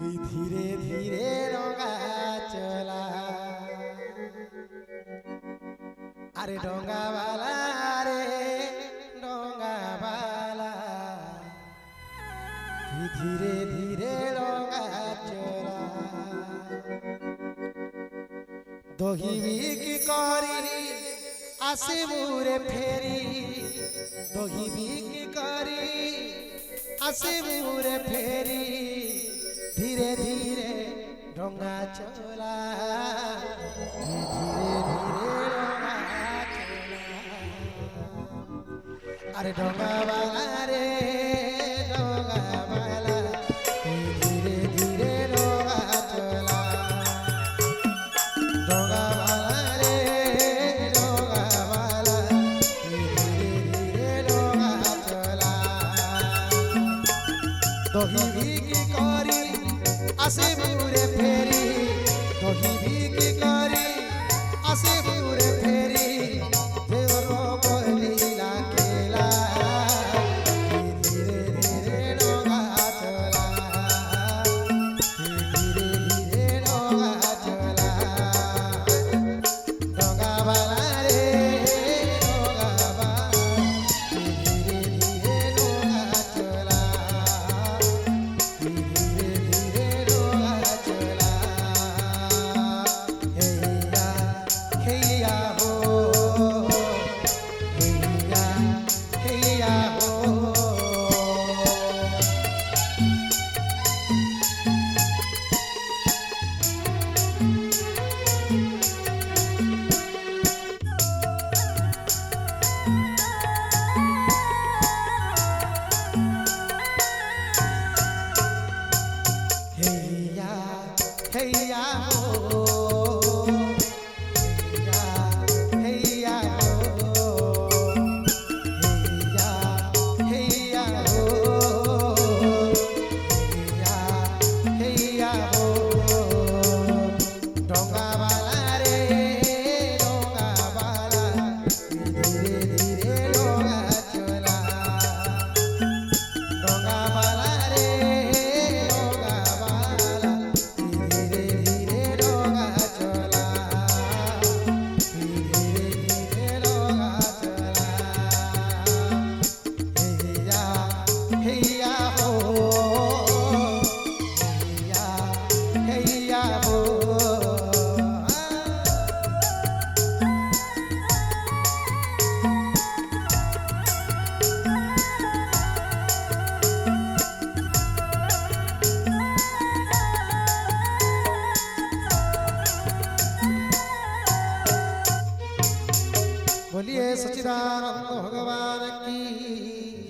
धीरे धीरे डोंगा चला अरे डोंगा वाला रे डोंगा वाला धीरे धीरे डोंगा चला दोही की करी आसे मुरे फेरी दोही की करी आसे मुरे फेरी धीरे धीरे डोंगा चला धीरे धीरे डोंगा चला अरे डोंगा वाला रे डोंगा वाला धीरे धीरे डोंगा चला डोंगा वाला रे डोंगा वाला धीरे धीरे डोंगा चला दोही की करी आसे मुरे फेरी दोही की करी आसे मुरे फेरी देवरो बलीला केला धीरे धीरे डोंगा चला धीरे धीरे डोंगा चला डोंगा वाला रे डोंगा वाला धीरे धीरे डोंगा चला धीरे धीरे डोंगा चला हैया हो हैया हो हैया हैया हो हैया हो हैया हैया हो हैया हो डोंगा वाला रे डोंगा वाला धीरे धीरे डोंगा चला डोंगा वाला रे डोंगा वाला धीरे धीरे डोंगा चला धीरे धीरे डोंगा चला हैया हैया हो हैया हैया हो बोलिए सच्चिदानंद भगवान की